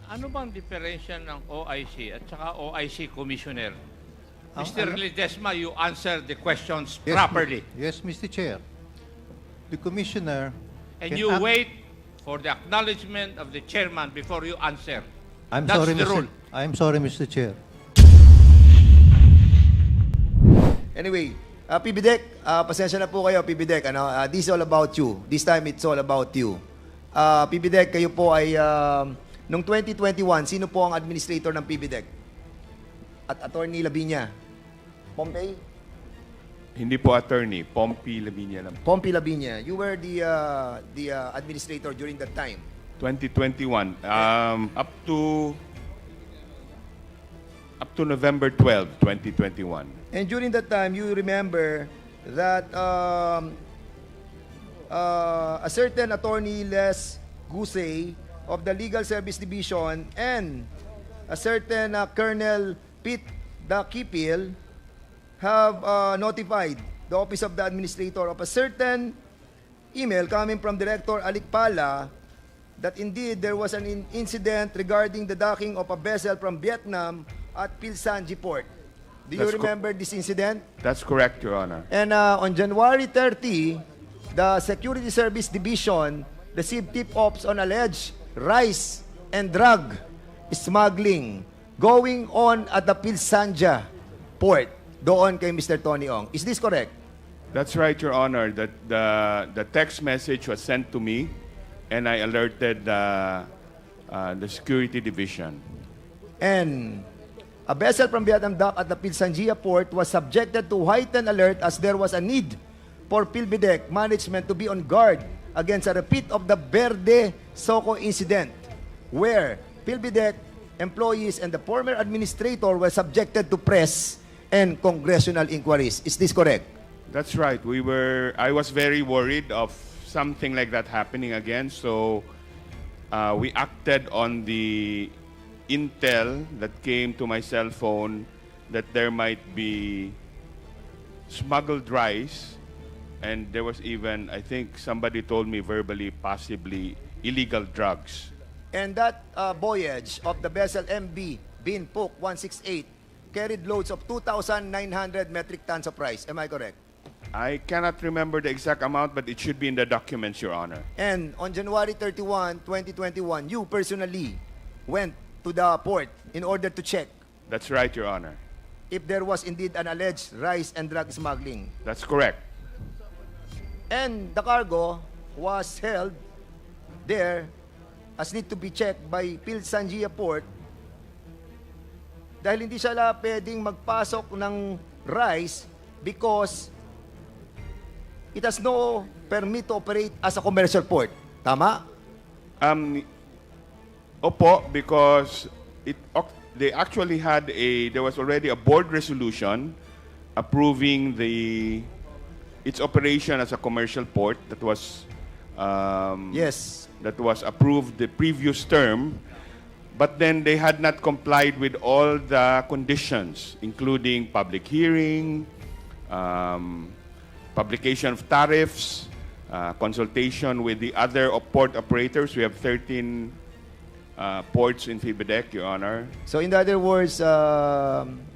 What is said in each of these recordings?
Ano bang diferensya ng OIC at saka OIC Commissioner? Ang Mr. ano- Ledesma, you answer the questions Yes, properly. Yes, Mr. Chair. The Commissioner And can you act- wait for the acknowledgement of the chairman before you answer. I'm That's sorry, the rule. I'm sorry, Mr. Chair. Anyway, PBDEC, pasensya na po kayo, PBDEC. This is all about you. This time, it's all about you. PBDEC, kayo po ay, noong 2021, sino po ang administrator ng PBDEC? At Attorney Labinya? Pompey? Hindi po attorney, Pompey Lavinia lang. Pompey Labinya. You were the administrator during that time. 2021, up to November 12, 2021. And during that time, you remember that a certain Attorney Les Gusey of the Legal Service Division and a certain Colonel Pete Dakipil have notified the Office of the Administrator of a certain email coming from Director Alikpala that indeed there was an incident regarding the docking of a vessel from Vietnam at Pilsanji Port. Do you That's remember this incident? That's correct, Your Honor. And on January 30, the Security Service Division received tip-offs on alleged rice and drug smuggling going on at the Pilsanja port doon kay Mr. Tony Ong. Is this correct? That's right, Your Honor. That the text message was sent to me, and I alerted the security division. And a vessel from Vietnam dock at the Pilsanjia port was subjected to heightened alert as there was a need for PhilBidec management to be on guard against a repeat of the Verde Soco incident, where PhilBidec employees and the former administrator were subjected to press and congressional inquiries. Is this correct? That's right. I was very worried of something like that happening again, so we acted on the intel that came to my cell phone that there might be smuggled rice, and there was even, I think somebody told me verbally, possibly illegal drugs. And that voyage of the vessel MB Binpuk 168 carried loads of 2,900 metric tons of rice. Am I correct? I cannot remember the exact amount, but it should be in the documents, Your Honor. And on January 31, 2021, you personally went to the port in order to check That's right, Your Honor. if there was indeed an alleged rice and drug smuggling. That's correct. And the cargo was held there as need to be checked by Pilsanjia Port dahil hindi siya pwedeng magpasok ng rice because it has no permit to operate as a commercial port. Tama? Opo, because they actually had there was already a board resolution approving its operation as a commercial port that was Yes. that was approved the previous term, but then they had not complied with all the conditions, including public hearing, publication of tariffs, consultation with the other port operators. We have 13 ports in PhilBidec, Your Honor. So in other words,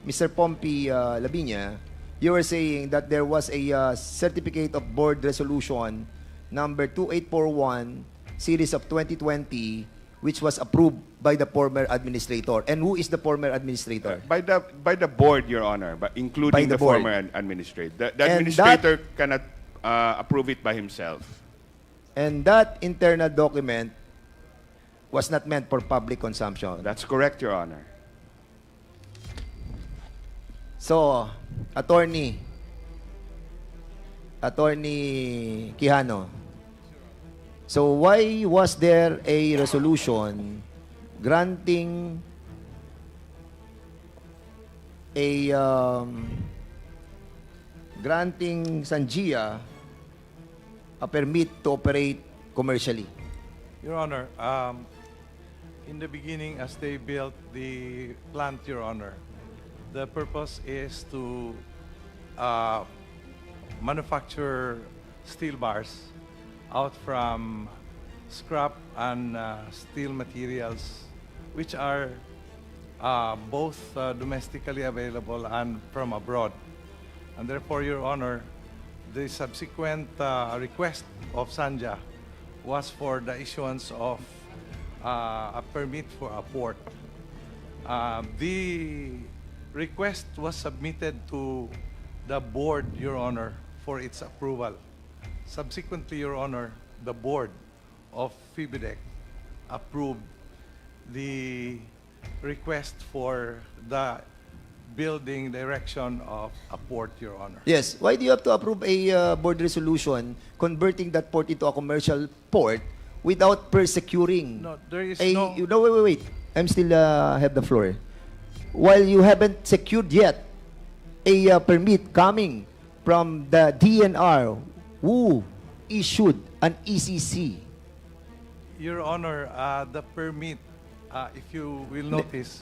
Mr. Pompey Labinya, you were saying that there was a certificate of board resolution number 2841 series of 2020 which was approved by the former administrator. And who is the former administrator? By the board, Your Honor, but including By the the board. former administrator. The And administrator cannot approve it by himself. And that internal document was not meant for public consumption. That's correct, Your Honor. So, Attorney Quijano, so why was there a resolution granting granting Sanjia a permit to operate commercially? Your Honor, in the beginning, as they built the plant, Your Honor, the purpose is to manufacture steel bars out from scrap and steel materials which are both domestically available and from abroad. And therefore, Your Honor, the subsequent request of Sanja was for the issuance of a permit for a port. The request was submitted to the board, Your Honor, for its approval. Subsequently, Your Honor, the board of FIBIDEC approved the request for the building direction of a port, Your Honor. Yes. Why do you have to approve a board resolution converting that port into a commercial port without persecuting? No, there is a, no... You know, wait. I'm still have the floor. While you haven't secured yet a permit coming from the DNR who issued an ECC. Your Honor, the permit, if you will notice,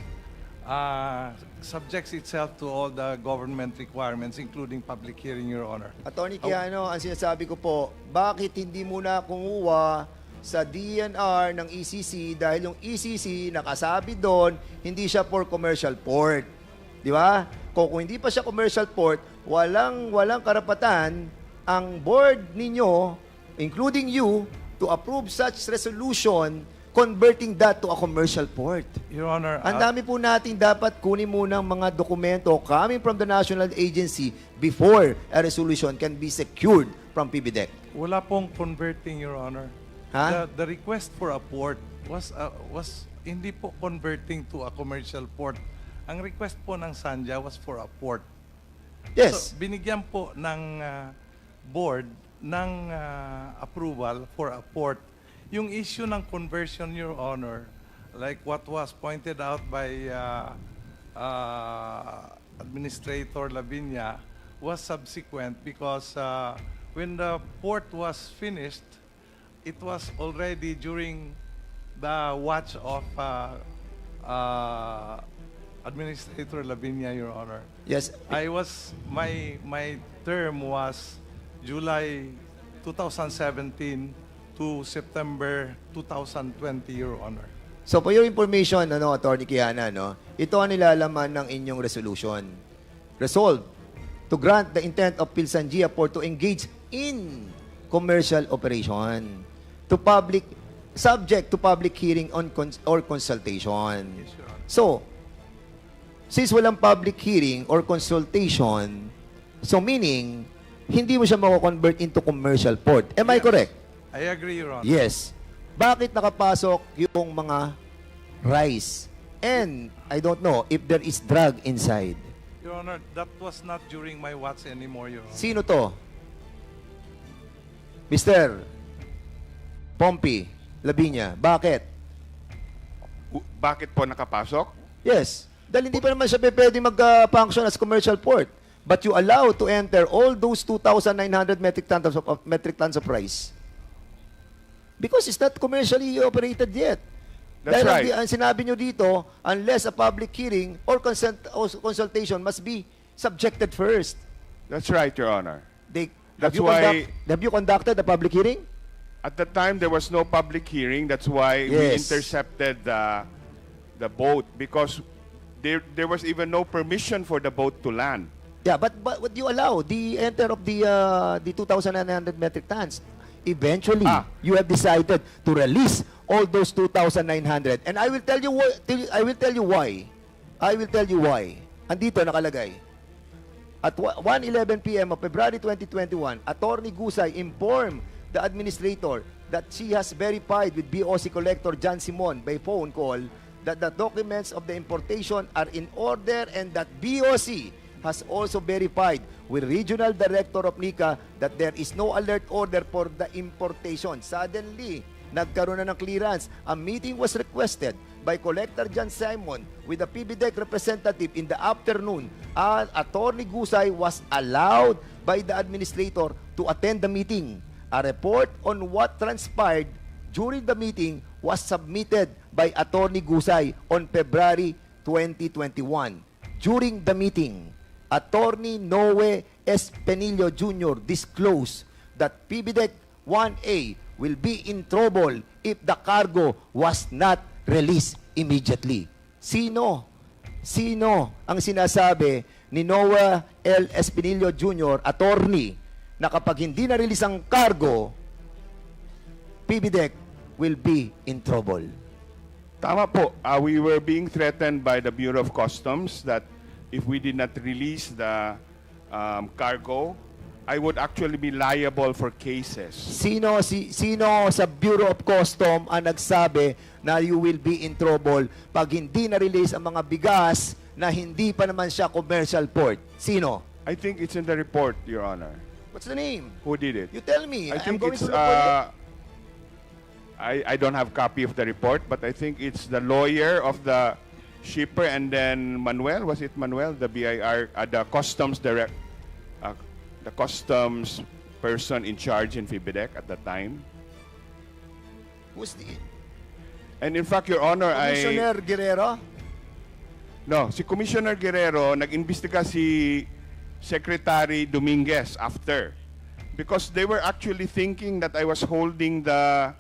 subjects itself to all the government requirements, including public hearing, Your Honor. Attorney Quijano, ang sinasabi ko po, bakit hindi muna kumuha sa DNR ng ECC dahil yung ECC nakasabi doon, hindi siya for commercial port. Di ba? Kung hindi pa siya commercial port, walang karapatan ang board ninyo, including you, to approve such resolution converting that to a commercial port. Your Honor, Ang dami po nating dapat kunin muna ng mga dokumento coming from the national agency before a resolution can be secured from PBDEC. wala pong converting, Your Honor. Ha? The request for a port was hindi po converting to a commercial port. Ang request po ng Sanja was for a port. Yes. So, binigyan po ng board ng approval for a port. Yung issue ng conversion, Your Honor, like what was pointed out by Administrator Lavinia, was subsequent because when the port was finished, it was already during the watch of Administrator Lavinia, Your Honor. Yes. My term was July 2017 to September 2020, Your Honor. So for your information, Attorney Quijana, ito ang nilalaman ng inyong resolution. Resolved to grant the intent of Pilsangia Port to engage in commercial operation subject to public hearing or consultation. Yes, Your Honor. So, since walang public hearing or consultation, so meaning, hindi mo siya mako-convert into commercial port. Am I Yes. correct? I agree, Your Honor. Yes. Bakit nakapasok yung mga rice? And I don't know if there is drug inside. Your Honor, that was not during my watch anymore, Your Honor. Sino to? Mr. Pompey Lavinia. Bakit? Bakit po nakapasok? Yes. Dahil hindi pa naman siya pwede mag-function as commercial port. But you allow to enter all those 2,900 metric tons of rice. Because it's not commercially operated yet. That's Dahil right. ang sinabi nyo dito, unless a public hearing or consultation must be subjected first. That's right, Your Honor. Have That's you conducted a public hearing? At the time, there was no public hearing. That's why we Yes. intercepted the boat because there was even no permission for the boat to land. Yeah, but would you allow the enter of the 2,900 metric tons? Eventually, you have decided to release all those 2,900. And I will tell you why. I will tell you why. Andito nakalagay. At 1:11 p.m. of February 2021, Attorney Gusay informed the administrator that she has verified with BOC Collector John Simon by phone call that the documents of the importation are in order and that BOC has also verified with Regional Director of NICA that there is no alert order for the importation. Suddenly, nagkaroon na ng clearance. A meeting was requested by Collector John Simon with the PBDEC representative in the afternoon. Attorney Gusay was allowed by the administrator to attend the meeting. A report on what transpired during the meeting was submitted by Attorney Gusay on February 2021. During the meeting, Attorney Noe S. Penillo Jr. disclosed that PBDEC 1A will be in trouble if the cargo was not released immediately. Sino? Sino ang sinasabi ni Noah L. Espinilio Jr., attorney, na kapag hindi na-release ang cargo, PBDEC will be in trouble? Tama po. We were being threatened by the Bureau of Customs that if we did not release the cargo, I would actually be liable for cases. Sino sa Bureau of Customs ang nagsabi na you will be in trouble pag hindi na-release ang mga bigas na hindi pa naman siya commercial port? Sino? I think it's in the report, Your Honor. What's the name? Who did it? You tell me. I I'm think going it's to look for it. I don't have copy of the report, but I think it's the lawyer of the shipper and then Manuel, was it Manuel, the BIR, the customs the customs person in charge in FIBIDEC at the time. Who's the And in fact, Your Honor, Commissioner Guerrero? No, si Commissioner Guerrero, nag-imbestiga si Secretary Dominguez after. Because they were actually thinking that I was holding the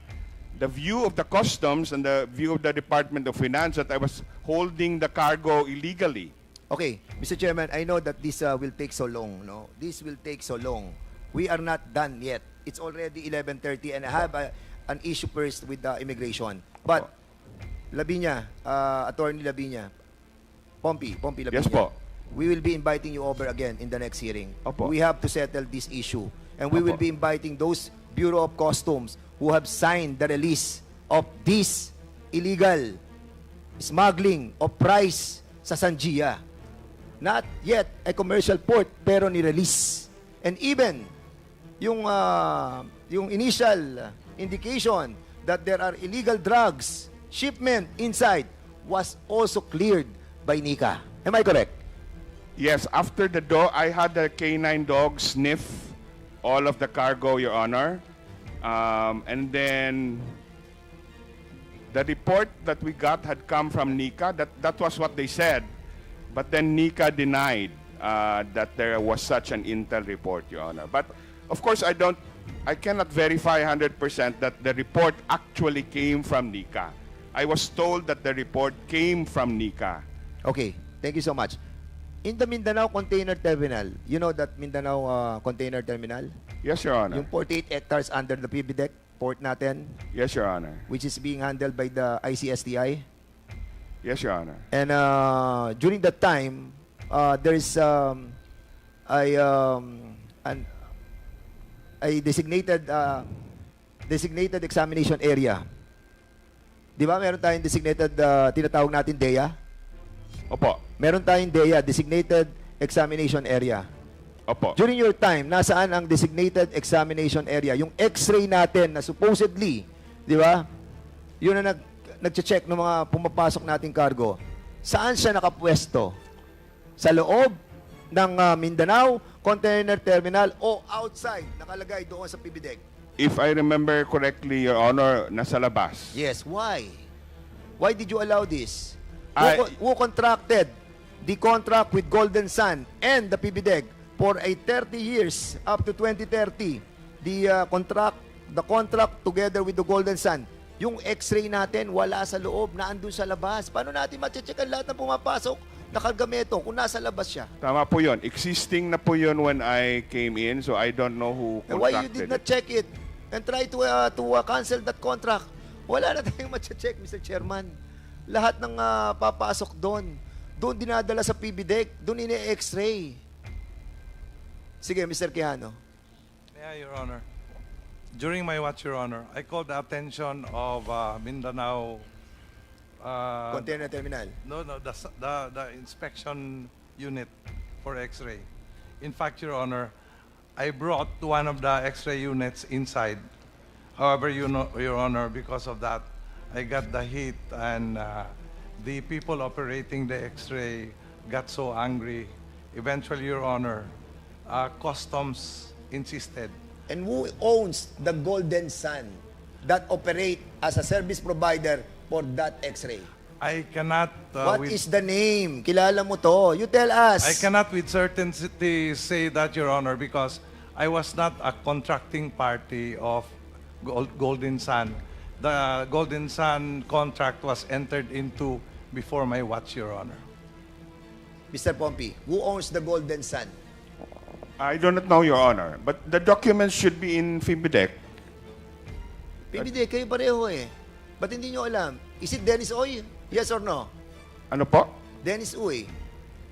view of the customs and the view of the Department of Finance that I was holding the cargo illegally. Okay, Mr. Chairman, I know that this will take so long, no? This will take so long. We are not done yet. It's already 11:30 and I have an issue first with the immigration. But, Labinya, Attorney Labinya, Pompey Labinya. Yes po. We will be inviting you over again in the next hearing. Opo. We have to settle this issue. And we will Opo. be inviting those Bureau of Customs who have signed the release of this illegal smuggling of price sa Sanjia. Not yet a commercial port, pero ni-release. And even, yung initial indication that there are illegal drugs, shipment inside, was also cleared by NICA. Am I correct? Yes, after the dog, I had the canine dog sniff all of the cargo, Your Honor. And then the report that we got had come from NICA. That was what they said. But then NICA denied that there was such an intel report, Your Honor. But of course, I cannot verify 100% that the report actually came from NICA. I was told that the report came from NICA. Okay, thank you so much. In the Mindanao Container Terminal, you know that Mindanao Container Terminal? Yes, Your Honor. Yung 48 hectares under the PBDEC port natin, Yes, Your Honor. which is being handled by the ICSTI. Yes, Your Honor. And during that time, there is a designated examination area. Di ba? Meron tayong designated, tinatawag natin DEA. Opo. Meron tayong DEA, designated examination area. Opo. During your time, nasaan ang designated examination area? Yung x-ray natin na supposedly, di ba? Yun na nag-check ng mga pumapasok nating cargo. Saan siya nakapwesto? Sa loob ng Mindanao Container Terminal o outside, nakalagay doon sa PBDEC? If I remember correctly, Your Honor, nasa labas. Yes, why? Why did you allow this? I- Who contracted the contract with Golden Sun and the PBDEC for a 30 years up to 2030? The contract together with the Golden Sun. Yung x-ray natin, wala sa loob, naandun sa labas. Paano natin ma-check ang lahat ng pumapasok na kargamento kung nasa labas siya? Tama po yun. Existing na po yun when I came in, so I don't know who And why you contracted did not it. check it and try to cancel that contract? Wala na tayong ma-check, Mr. Chairman. Lahat ng papasok doon dinadala sa PBDEC, doon ini-x-ray. Sige, Mr. Quijano. Yeah, Your Honor. During my watch, Your Honor, I called the attention of Mindanao. Container Terminal. No, the inspection unit for X-ray. In fact, Your Honor, I brought one of the X-ray units inside. However, you know, Your Honor, because of that, I got the heat and the people operating the X-ray got so angry. Eventually, Your Honor, customs insisted. And who owns the Golden Sun that operate as a service provider for that X-ray? I cannot. What is the name? Kilala mo to. You tell us. I cannot with certainty say that, Your Honor, because I was not a contracting party of Golden Sun. the Golden Sun contract was entered into before my watch, Your Honor. Mr. Pompey, who owns the Golden Sun? I do not know, Your Honor, but the documents should be in FIBIDEC. PBD, kayo pareho eh. Ba't hindi nyo alam? Is it Dennis Uy? Yes or no? Ano po? Dennis Uy.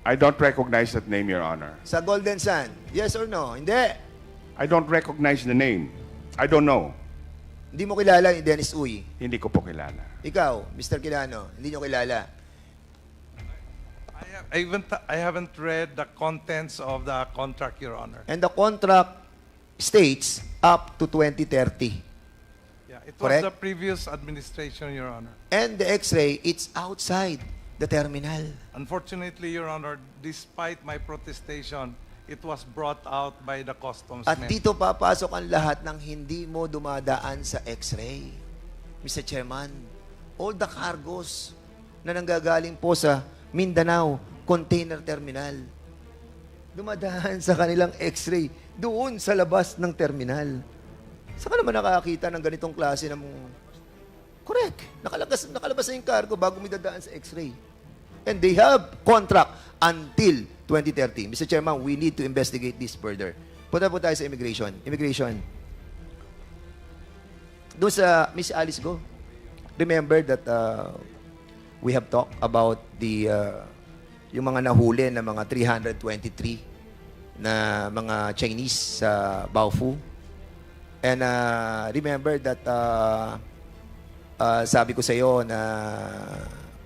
I don't recognize that name, Your Honor. Sa Golden Sun. Yes or no? Hindi. I don't recognize the name. I don't know. Hindi mo kilala ni Dennis Uy. Hindi ko po kilala. Ikaw, Mr. Quilano, hindi nyo kilala. I haven't read the contents of the contract, Your Honor. And the contract states up to 2030. Yeah, it was Correct. the previous administration, Your Honor. And the X-ray, it's outside the terminal. Unfortunately, Your Honor, despite my protestation, it was brought out by the customs At men. dito papasok ang lahat ng hindi mo dumadaan sa X-ray. Mr. Chairman, all the cargos na nanggagaling po sa Mindanao Container Terminal, dumadaan sa kanilang X-ray doon sa labas ng terminal. Saan ka naman nakakita ng ganitong klase ng... Correct. Nakalabas na yung cargo bago may dadaan sa X-ray. And they have contract until 2030. Mr. Chairman, we need to investigate this further. Punta po tayo sa immigration. Immigration. Doon sa Miss Alice Go, remember that we have talked about the yung mga nahuli na mga 323 na mga Chinese sa Baofu. And remember that sabi ko sa iyo na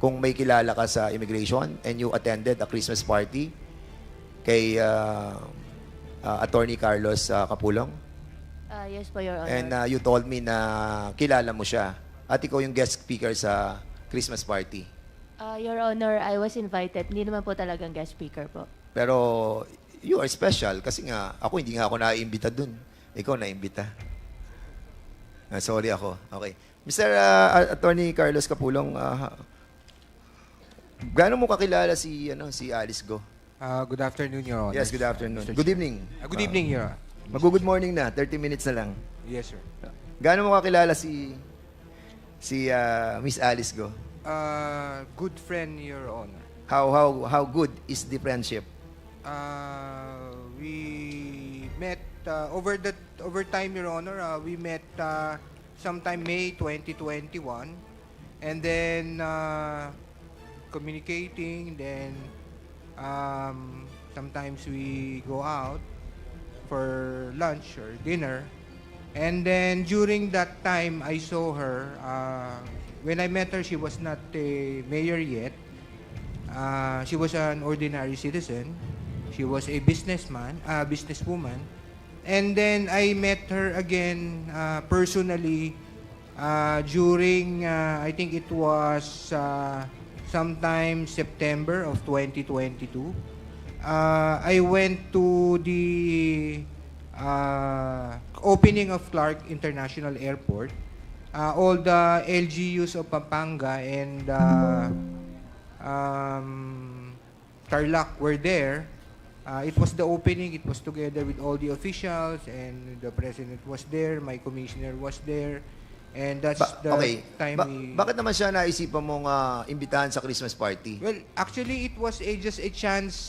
kung may kilala ka sa immigration and you attended a Christmas party kay Attorney Carlos Capulong. Yes po, Your Honor. And you told me na kilala mo siya at ikaw yung guest speaker sa Christmas party. Your Honor, I was invited. Hindi naman po talagang guest speaker po. Pero you are special kasi nga ako hindi nga ako naiimbita dun. Ikaw naiimbita. Sorry ako. Okay. Mr. Attorney Carlos Capulong, gaano mo kakilala si Alice Go? Good afternoon, Your Honor. Yes, good afternoon. Mr. Good Chair. evening. Good evening, Your Honor. Mag-good morning na. 30 minutes na lang. Yes, sir. Gaano mo kakilala si Miss Alice Go? Good friend, Your Honor. How good is the friendship? We met over time, Your Honor. We met sometime May 2021, and then communicating. Then sometimes we go out for lunch or dinner, and then during that time I saw her. When I met her, she was not a mayor yet. She was an ordinary citizen. She was a businesswoman. And then I met her again personally during, I think it was sometime September of 2022. I went to the opening of Clark International Airport. All the LGUs of Pampanga and Tarlac were there. It was the opening. It was together with all the officials, and the president was there. My commissioner was there, and that's the time we. Bakit naman siya naisipan mong imbitahan sa Christmas party? Well, actually, it was just a chance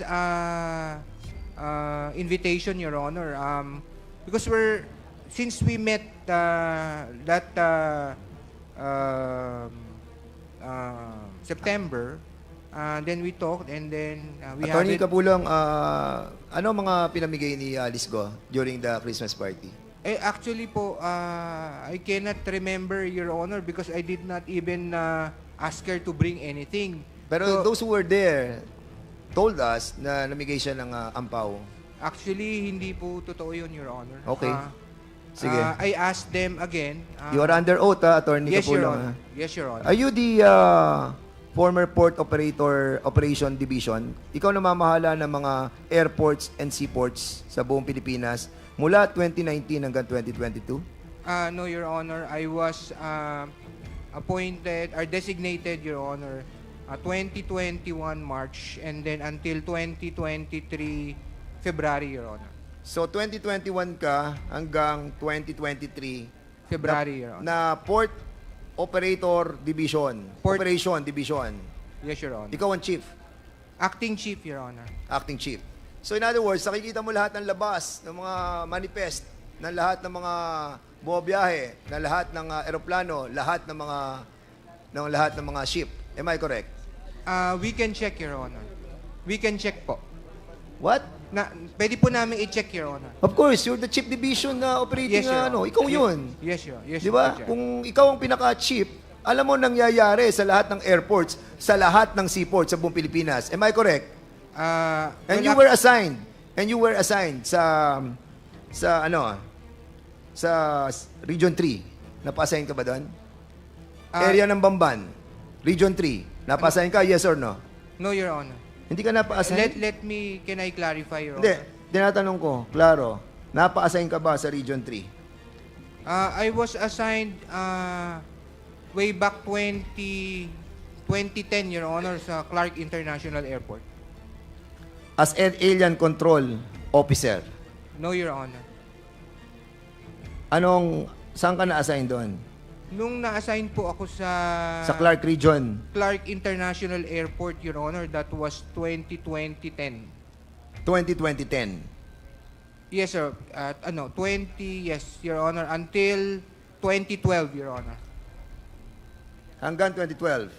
invitation, Your Honor. Because since we met September, then we talked, and then we Attorney have it. Capulong, ano mga pinamigay ni Alice Go during the Christmas party? Actually po, I cannot remember, Your Honor, because I did not even ask her to bring anything. Pero So, those who were there told us na namigay siya ng ampaw. actually, hindi po totoo yun, Your Honor. Okay. Sige. I asked them again. You are under oath, Attorney Yes, Your Capulong. Honor. Yes, Your Honor. Are you the former port operator operation division? Ikaw namamahala ng mga airports and seaports sa buong Pilipinas mula 2019 hanggang 2022? No, Your Honor. I was appointed or designated, Your Honor, 2021 March and then until 2023 February, Your Honor. So 2021 ka hanggang 2023 February, Your Honor. na port Operator Division. Port- Operation Division. Yes, Your Honor. Ikaw ang chief. Acting Chief, Your Honor. Acting chief. So in other words, nakikita mo lahat ng labas, ng mga manifest, ng lahat ng mga bumabiyahe, ng lahat ng eroplano, lahat ng mga ship. Am I correct? We can check, Your Honor. We can check po. What? Pwede po namin i-check, Your Honor. Of course, you're the chief division na operating Yes, Your Honor. Ikaw yun. Yes, Your Honor. Yes, Di ba? Mr. Chair. Kung ikaw ang pinaka-chief, alam mo nangyayari sa lahat ng airports, sa lahat ng seaports sa buong Pilipinas. Am I correct? And you were assigned. And you were assigned sa Region 3. Napa-assign ka ba doon? Area ng Bamban. Region 3. Napa-assign ka, yes or no? No, Your Honor. Hindi ka napa-assign? Can I clarify, Your Hindi. Honor? Tinatanong ko, klaro. Napa-assign ka ba sa Region 3? I was assigned way back 2010, Your Honor, sa Clark International Airport. As an alien control officer. No, Your Honor. Saan ka na-assign doon? Nung na-assign po ako sa Clark Region. Clark International Airport, Your Honor, that was 2010. 2010. Yes, sir. Yes, Your Honor, until 2012, Your Honor. Hanggang 2012.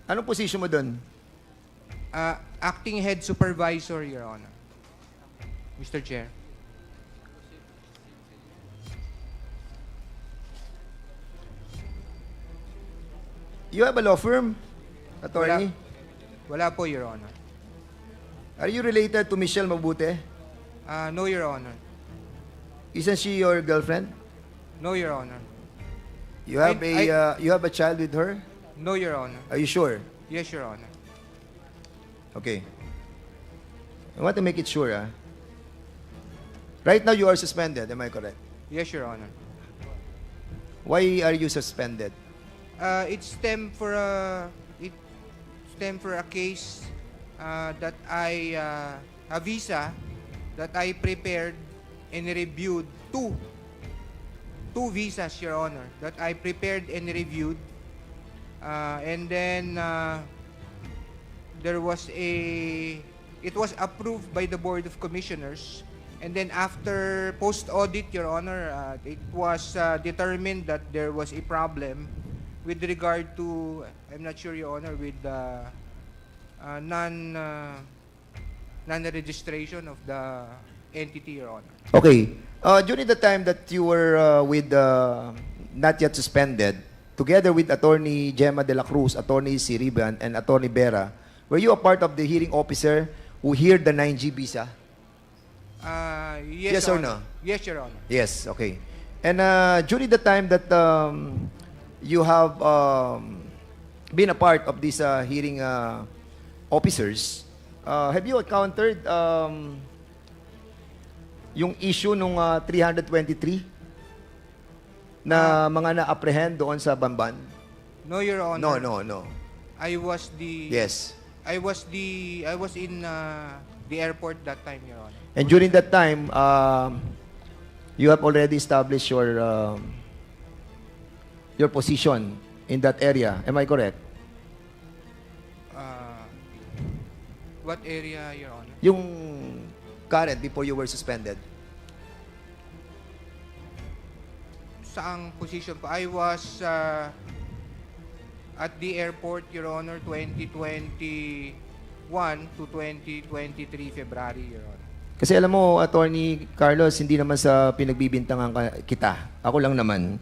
Anong position mo doon? Acting Head Supervisor, Your Honor. Mr. Chair. You have a law firm, attorney? Wala po, Your Honor. Are you related to Michelle Mabute? No, Your Honor. Isn't she your girlfriend? No, Your Honor. You have you have a child with her? No, Your Honor. Are you sure? Yes, Your Honor. Okay. I want to make it sure. Right now you are suspended, am I correct? Yes, Your Honor. Why are you suspended? It stemmed for a case that a visa that I prepared and reviewed two visas, Your Honor, that I prepared and reviewed, and then it was approved by the Board of Commissioners, and then after post-audit, Your Honor, it was determined that there was a problem with regard to, I'm not sure, Your Honor, with the non-registration of the entity, Your Honor. Okay. During the time that you were with not yet suspended, together with Attorney Gemma de la Cruz, Attorney Siriban, and Attorney Vera, were you a part of the hearing officer who heard the 9G visa? Yes, Yes Your or Honor. no? Yes, Your Honor. Yes, okay. And during the time that you have been a part of these hearing officers, have you encountered yung issue nung 323 na mga na-apprehend doon sa Bamban? No, Your Honor. No. I was Yes. I was in the airport that time, Your Honor. And during that time, you have already established your position in that area. Am I correct? What area, Your Honor? Yung current before you were suspended. Saang position po? I was at the airport, Your Honor, 2021 to 2023 February, Your Honor. Kasi alam mo, Attorney Carlos, hindi naman sa pinagbibintangan kita. Ako lang naman.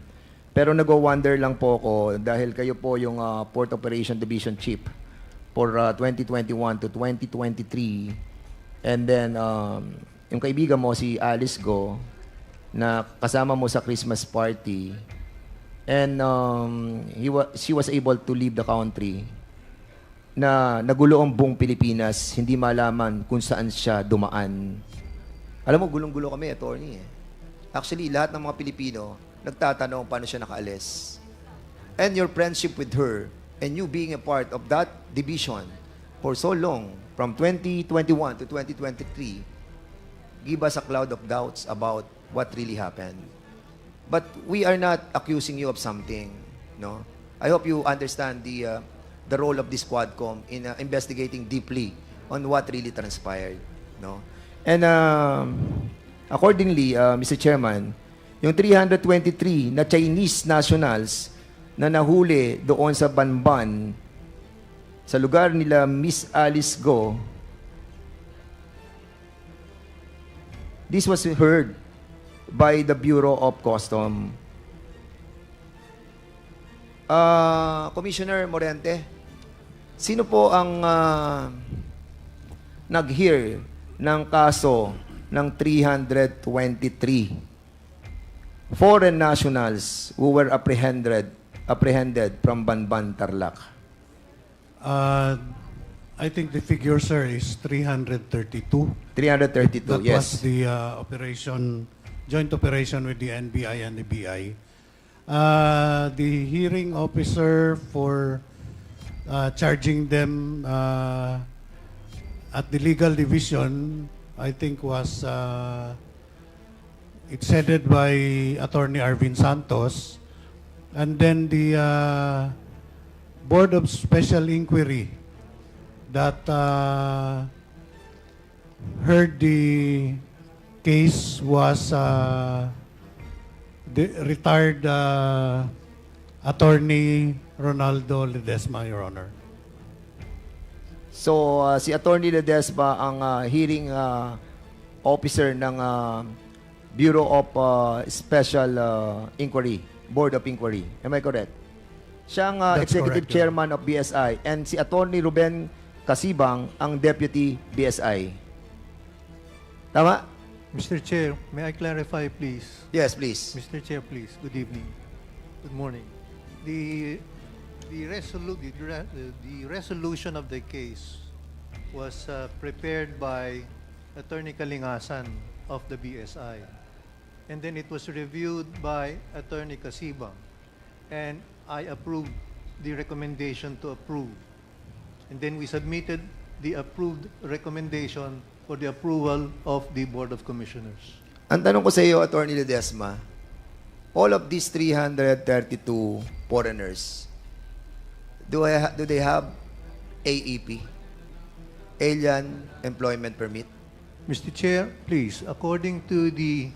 Pero nag-wonder lang po ako dahil kayo po yung Port Operation Division Chief for 2021 to 2023. And then, yung kaibigan mo, si Alice Go, na kasama mo sa Christmas party. And she was able to leave the country na nagulo ang buong Pilipinas, hindi malaman kung saan siya dumaan. Alam mo, gulong-gulo kami, attorney. Actually, lahat ng mga Pilipino nagtatanong paano siya nakaalis. And your friendship with her and you being a part of that division for so long, from 2021 to 2023, give us a cloud of doubts about what really happened. But we are not accusing you of something, no? I hope you understand the role of this Quadcom in investigating deeply on what really transpired, no? And accordingly, Mr. Chairman, yung 323 na Chinese nationals na nahuli doon sa Banban, sa lugar nila Miss Alice Go, this was heard by the Bureau of Custom. Commissioner Morente, sino po ang nag-hear ng kaso ng 323 foreign nationals who were apprehended from Banban, Tarlac? I think the figure, sir, is 332. 332, That yes. was the joint operation with the NBI and the BI. The hearing officer for charging them at the legal division, I think was it's headed by Attorney Arvin Santos, and then the Board of Special Inquiry that heard the case was the retired Attorney Ronaldo Ledesma, Your Honor. So, si Attorney Ledesma ang hearing officer ng Bureau of Special Inquiry, Board of Inquiry. Am I correct? Siya ang That's Executive correct, Chairman of BSI, and si Attorney Ruben Kasibang ang Deputy BSI. Tama? Mr. Chair, may I clarify, please? Yes, please. Mr. Chair, please. Good evening. Good morning. The resolution of the case was prepared by Attorney Kalingasan of the BSI. And then it was reviewed by Attorney Kasibang. And I approved the recommendation to approve. And then we submitted the approved recommendation for the approval of the Board of Commissioners. Ang tanong ko sa iyo, Attorney Ledesma, all of these 332 foreigners, do they have AEP, Alien Employment Permit? Mr. Chair, please, according to the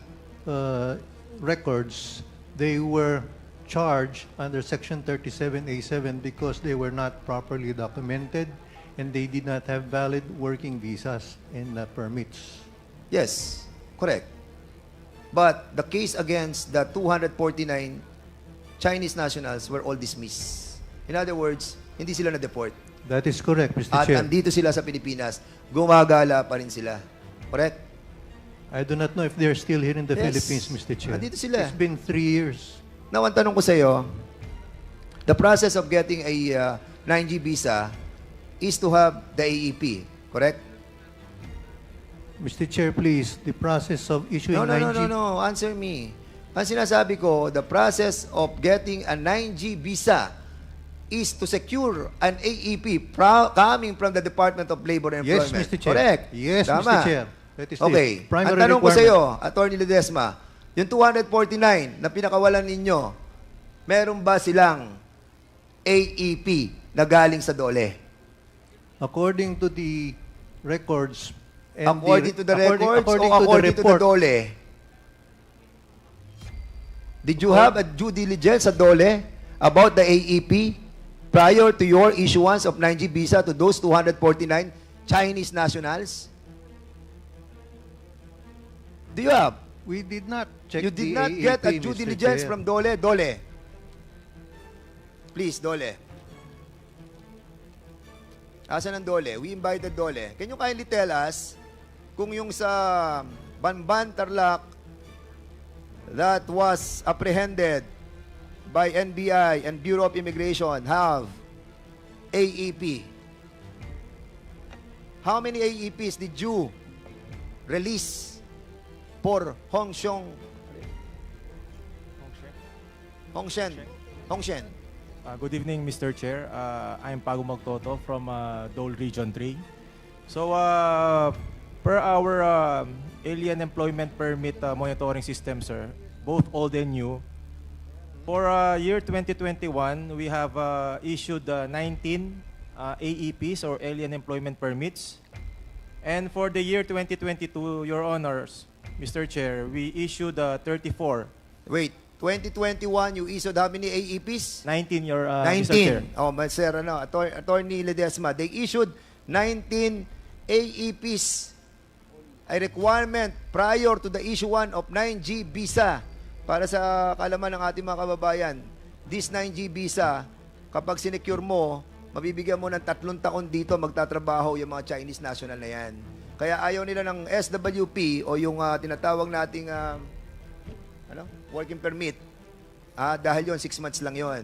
records, they were charged under Section 37A7 because they were not properly documented and they did not have valid working visas and permits. Yes, correct. But the case against the 249 Chinese nationals were all dismissed. In other words, hindi sila na-deport. That is correct, Mr. At Chair. andito sila sa Pilipinas, gumagala pa rin sila. Correct? I do not know if they're still here in the Yes. Philippines, Mr. Chair. Andito sila. It's been 3 years. Now, ang tanong ko sa iyo, the process of getting a 9G visa is to have the AEP, correct? Mr. Chair, please, the process of issuing No, 9G... no. Answer me. Ang sinasabi ko, the process of getting a 9G visa is to secure an AEP coming from the Department of Labor and Yes, Employment. Mr. Chair. Correct. Yes, Tama. Mr. Chair. That is Okay. the primary Ang tanong ko sa requirement. iyo, Attorney Ledesma, yung 249 na pinakawalan ninyo, meron ba silang AEP na galing sa DOLE? According to the records... and According to the records according o according to the report, DOLE? Did you have a due diligence sa DOLE about the AEP prior to your issuance of 9G visa to those 249 Chinese nationals? Do you have? We did not check You did the not get a AEP, due Mr. diligence Chair. from DOLE? DOLE. Please, DOLE. Asan ang DOLE? We invited DOLE. Can you kindly tell us kung yung sa Banban, Tarlac that was apprehended by NBI and Bureau of Immigration have AEP? How many AEPs did you release for Hongshen? Good evening, Mr. Chair. I'm Pago Magtoto from Dole Region 3. So, per our Alien Employment Permit monitoring system, sir, both old and new. For year 2021, we have issued 19 AEPs or Alien Employment Permits. And for the year 2022, Your Honors, Mr. Chair, we issued 34. Wait, 2021, you issued how many AEPs? 19, Mr. Chair. 19. Oh, Sir, Attorney Ledesma, they issued 19 AEPs, a requirement prior to the issuance of 9G visa. Para sa kaalaman ng ating mga kababayan, this 9G visa, kapag sinecure mo, mabibigyan mo ng 3 taon dito magtatrabaho yung mga Chinese national na yan. Kaya ayaw nila ng SWP o yung tinatawag nating working permit. Dahil yon 6 months lang yon.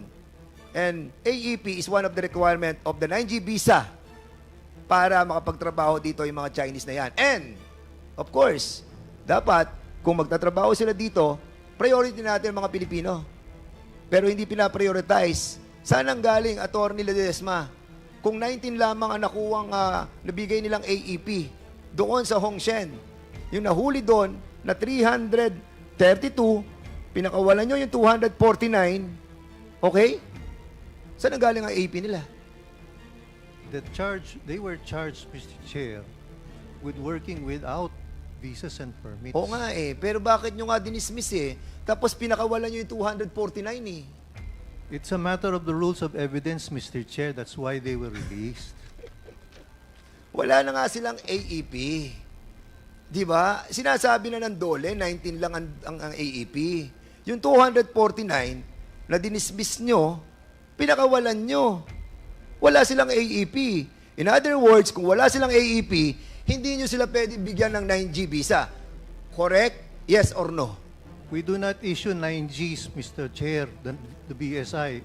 And AEP is one of the requirement of the 9G visa para makapagtrabaho dito yung mga Chinese na yan. And, of course, dapat, kung magtatrabaho sila dito, priority natin ang mga Pilipino. Pero hindi pinaprioritize. Saan ang galing, Attorney Ledesma? Kung 19 lamang ang nakuwang nabigay nilang AEP doon sa Hongshen, yung nahuli doon na 332, pinakawalan nyo yung 249, okay? Saan ang galing ang AEP nila? They were charged, Mr. Chair, with working without visas and permits. Oo nga pero bakit nyo nga dinismiss Tapos pinakawalan nyo yung 249 It's a matter of the rules of evidence, Mr. Chair. That's why they were released. Wala na nga silang AEP. Di ba? Sinasabi na ng DOLE, 19 lang ang AEP. Yung 249 na dinismiss nyo, pinakawalan nyo. Wala silang AEP. In other words, kung wala silang AEP, hindi nyo sila pwede bigyan ng 9G visa. Correct? Yes or no? We do not issue 9Gs, Mr. Chair, the BSI.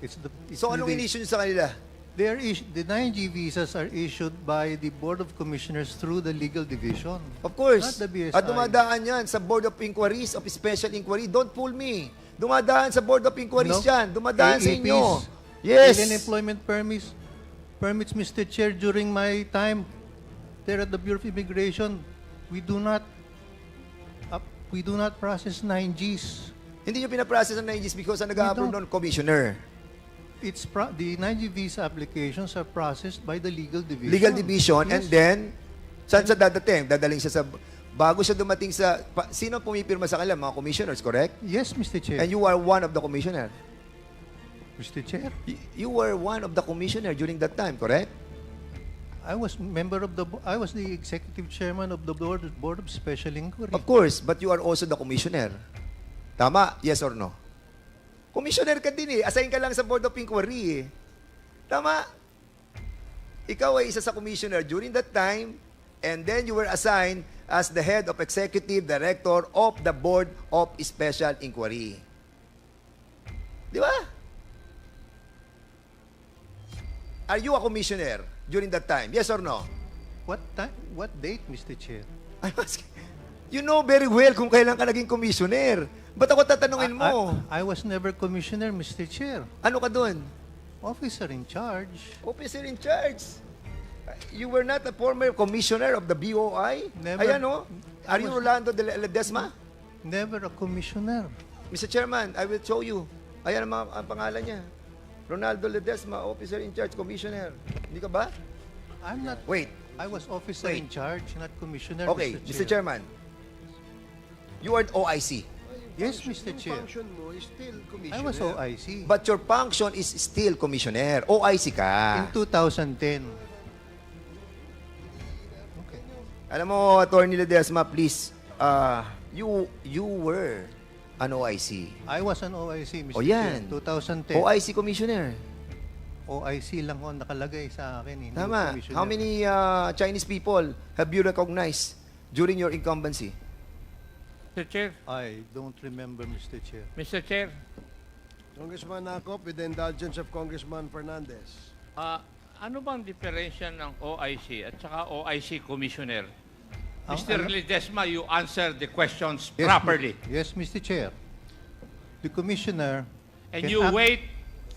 So anong in-issue nyo sa kanila? The 9G visas are issued by the Board of Commissioners through the legal division. Of course. Not the BSI. At dumadaan yan sa Board of Inquiries of Special Inquiry. Don't fool me. Dumadaan sa Board of Inquiries yan. Dumadaan sa inyo. Yes. Alien employment permits, Mr. Chair, during my time there at the Bureau of Immigration, we do not process 9Gs. Hindi nyo pinaprocess ang 9Gs because ang nag-a-approve nun, Commissioner. The 9G visa applications are processed by the legal division. Legal division, Yes. and then, saan sa dadating? Dadaling siya sa, bago siya dumating sa, sino pumipirma sa kanila? Mga commissioners, correct? Yes, Mr. Chair. And you are one of the commissioner. Mr. Chair, You were one of the commissioner during that time, correct? I was the executive chairman of the Board of Special Inquiry. Of course, but you are also the commissioner. Tama? Yes or no? Commissioner ka din Assign ka lang sa Board of Inquiry Tama? Ikaw ay isa sa commissioner during that time, and then you were assigned as the head of executive director of the Board of Special Inquiry. Di ba? Are you a commissioner during that time? Yes or no? What date, Mr. Chair? I'm asking. You know very well kung kailan ka naging commissioner. Ba't ako tatanungin mo? I was never commissioner, Mr. Chair. Ano ka doon? Officer in charge. Officer in charge. You were not a former commissioner of the BOI? Never. Ayan o. Are you Rolando de Ledesma? Never a commissioner. Mr. Chairman, I will show you. Ayan ang pangalan niya. Ronaldo Ledesma, officer in charge, commissioner. Hindi ka ba? I'm not. Wait. I was officer in charge, not commissioner, Okay, Mr. Mr. Chair. Chairman. You are OIC. Yes, Mr. Chair. I was OIC. But your function is still commissioner. OIC ka. In 2010. Okay. Alam mo, Attorney Ledesma, please, you were an OIC. I was an OIC, Mr. O yan. Chair. 2010. OIC commissioner. OIC lang ho nakalagay sa akin. Hindi Tama. commissioner. How many Chinese people have you recognized during your incumbency? Mr. Chair, I don't remember, Mr. Chair. Mr. Chair, Congressman Acop, with the indulgence of Congressman Fernandez. ano bang diferensya ng OIC at saka OIC Commissioner? Ang Mr. ano- Ledesma, you answer the questions Yes, properly. Yes, Mr. Chair. The commissioner And can you act- wait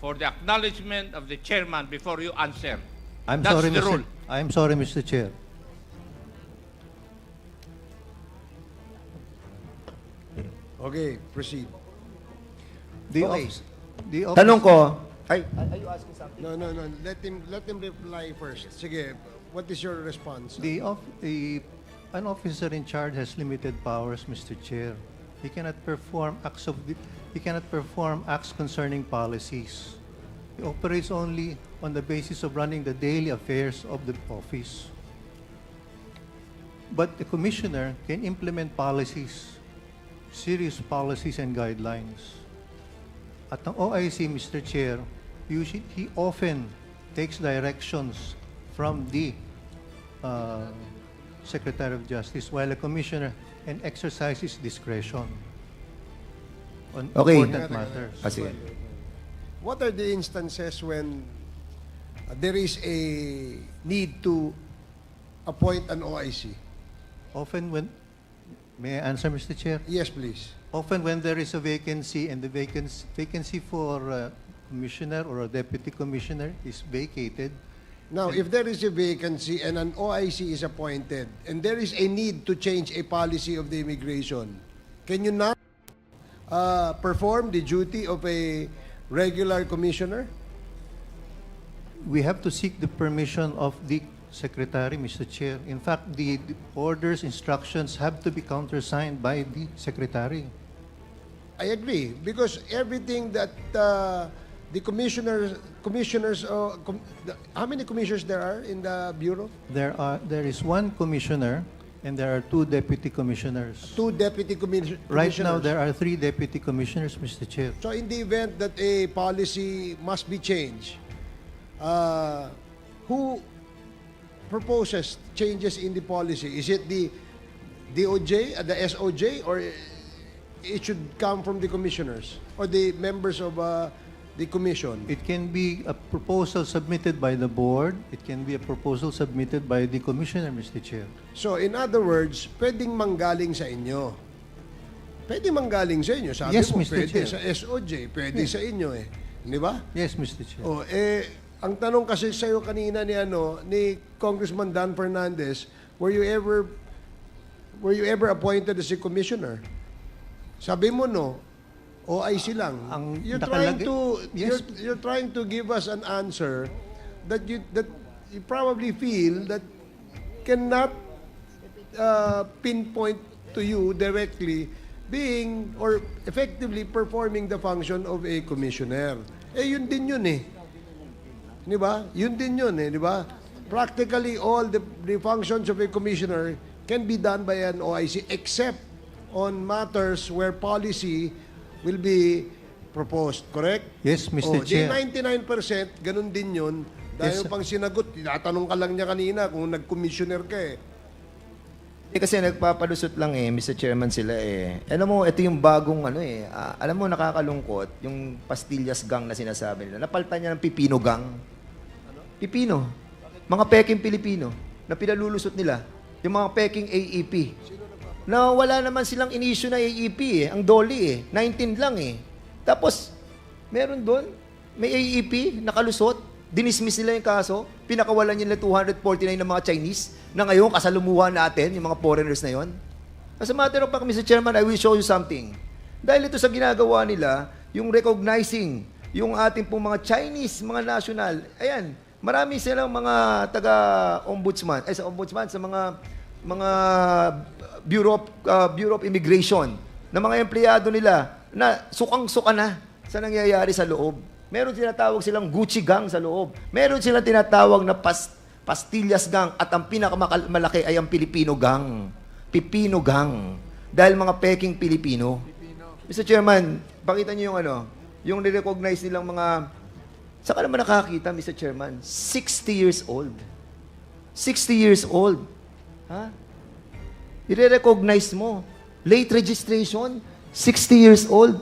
for the acknowledgement of the chairman before you answer. I'm That's sorry, the Mr. rule. I'm sorry, Mr. Chair. Okay, proceed. The Okay. office, the office, Tanong ko, are you asking something? No. Let him reply first. Sige, what is your response? an officer in charge has limited powers, Mr. Chair. He cannot perform acts concerning policies. He operates only on the basis of running the daily affairs of the office. But the commissioner can implement policies, serious policies and guidelines. At ang OIC, Mr. Chair, he often takes directions from the Secretary of Justice, while a commissioner and exercises discretion on Okay. important matters. Sige. What are the instances when there is a need to appoint an OIC? Often when, may I answer, Mr. Chair? Yes, please. Often when there is a vacancy and the vacancy for a commissioner or a deputy commissioner is vacated, Now, if there is a vacancy and an OIC is appointed, and there is a need to change a policy of the immigration, can you not perform the duty of a regular commissioner? we have to seek the permission of the secretary, Mr. Chair. In fact, the orders, instructions have to be countersigned by the secretary. I agree, because everything that the commissioners, how many commissioners there are in the bureau? There is one commissioner and there are two deputy commissioners. Two deputy commissioners. Right now, there are three deputy commissioners, Mr. Chair. So in the event that a policy must be changed, who proposes changes in the policy? Is it the DOJ, the SOJ, or it should come from the commissioners or the members of the commission? It can be a proposal submitted by the board. It can be a proposal submitted by the commissioner, Mr. Chair. So in other words, pwedeng manggaling sa inyo. Pwede manggaling sa inyo. Sabi Yes, mo, Mr. pwede Chair. sa SOJ, pwede sa inyo eh. Di ba? Yes, Mr. Chair. Oh, ang tanong kasi sa iyo kanina ni Congressman Dan Fernandez, were you ever appointed as a commissioner? Sabi mo no, OIC lang. You're trying to give us an answer that you probably feel that cannot pinpoint to you directly being or effectively performing the function of a commissioner. Yun din yun eh. Di ba? Yun din yun eh, di ba? Practically all the functions of a commissioner can be done by an OIC except on matters where policy will be proposed, correct? Yes, Mr. Chair. Di 99%, ganun din yun. Dahil Yes, pang sinagot, tinatanong ka lang niya kanina kung nag-commissioner ka eh. Kasi nagpapalusot lang Mr. Chairman sila Alam mo, ito yung bagong alam mo, nakakalungkot, yung pastillas gang na sinasabi nila. Napalitan niya ng pipino gang. Pipino. Mga peking Pilipino na pinalulusot nila. Yung mga peking AEP. Na wala naman silang in-issue na AEP Ang Dolly 19 lang Tapos, meron doon, may AEP, nakalusot, dinismiss nila yung kaso, pinakawalan nila 249 ng mga Chinese, na ngayon kasalumuhan natin, yung mga foreigners na yon. As a matter of fact, Mr. Chairman, I will show you something. Dahil ito sa ginagawa nila, yung recognizing, yung ating pong mga Chinese, mga national, ayan, marami silang mga taga-ombudsman, sa ombudsman, sa mga Bureau of Immigration, na mga empleyado nila, na sukang-suka na sa nangyayari sa loob. Meron tinatawag silang Gucci gang sa loob. Meron silang tinatawag na pastillas gang at ang pinakamalaki ay ang Filipino gang. Pipino gang. Dahil mga peking Pilipino. Mr. Chairman, pakita niyo yung yung nirecognize nilang mga, saka naman nakakita, Mr. Chairman, 60 years old. 60 years old. Ha? I-recognize mo. Late registration, 60 years old,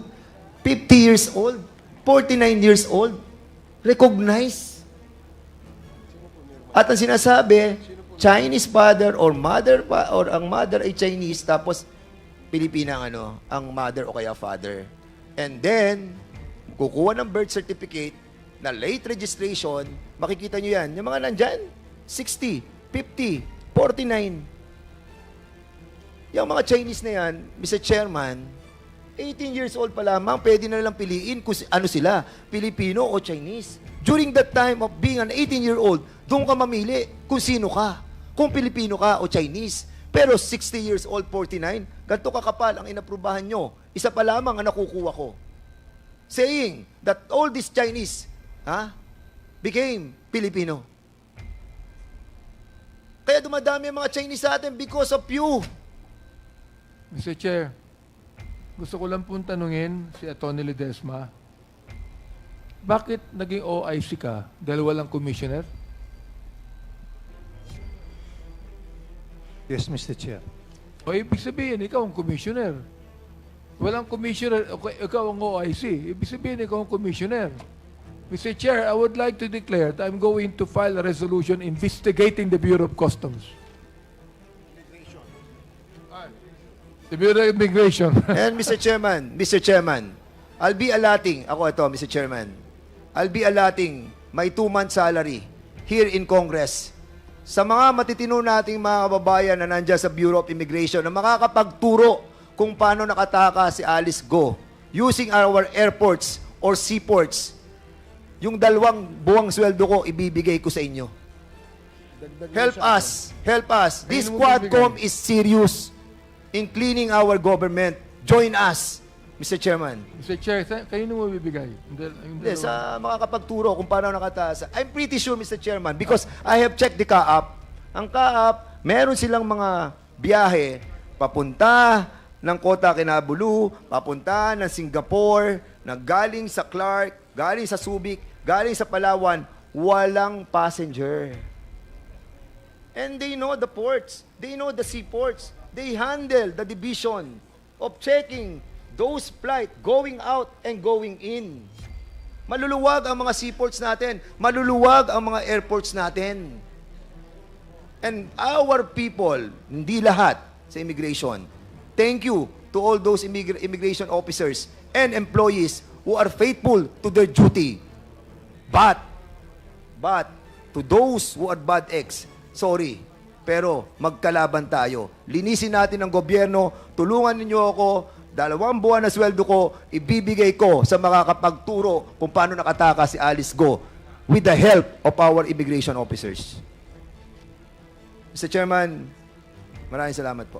50 years old, 49 years old, recognize. At ang sinasabi, Chinese father or mother, or ang mother ay Chinese, tapos Pilipina ang mother o kaya father. And then, kukuha ng birth certificate na late registration, makikita nyo yan. Yung mga nandyan, 60, 50, 49. Yung mga Chinese na yan, Mr. Chairman, 18 years old pa lamang, pwede na lang piliin kung ano sila, Pilipino o Chinese. During that time of being an 18-year-old, doon ka mamili kung sino ka, kung Pilipino ka o Chinese. Pero 60 years old, 49, ganito kakapal ang inaprubahan nyo. Isa pa lamang ang nakukuha ko. Saying that all these Chinese became Filipino. Kaya dumadami ang mga Chinese sa atin because of you. Mr. Chair, gusto ko lang pong tanungin si Atty. Ledesma, bakit naging OIC ka dahil walang commissioner? Yes, Mr. Chair. O ibig sabihin, ikaw ang commissioner. Walang commissioner, ikaw ang OIC. Ibig sabihin, ikaw ang commissioner. Mr. Chair, I would like to declare that I'm going to file a resolution investigating the Bureau of Customs. The Bureau of Immigration. And Mr. Chairman, I'll be allotting, Mr. Chairman, I'll be allotting my 2-month salary here in Congress sa mga matitino nating mga kababayan na nandiyan sa Bureau of Immigration na makakapagturo kung paano nakataka si Alice Go using our airports or seaports. Yung 2 buwang sweldo ko, ibibigay ko sa inyo. Help us. This Quadcom is serious in cleaning our government. Join us, Mr. Chairman. Mr. Chair, kayo nung mabibigay? Hindi, sa makakapagturo kung paano nakataas. I'm pretty sure, Mr. Chairman, because I have checked the CAAP. Ang CAAP, meron silang mga biyahe papunta ng Kota Kinabalu, papunta ng Singapore, na galing sa Clark, galing sa Subic, galing sa Palawan, walang passenger. And they know the ports. They know the seaports. They handle the division of checking those flights going out and going in. Maluluwag ang mga seaports natin. Maluluwag ang mga airports natin. And our people, hindi lahat sa immigration, thank you to all those immigration officers and employees who are faithful to their duty. But, to those who are bad eggs, sorry, pero magkalaban tayo. Linisin natin ang gobyerno, tulungan ninyo ako, 2 buwan na sweldo ko, ibibigay ko sa makakapagturo kung paano nakataka si Alice Go with the help of our immigration officers. Mr. Chairman, maraming salamat po.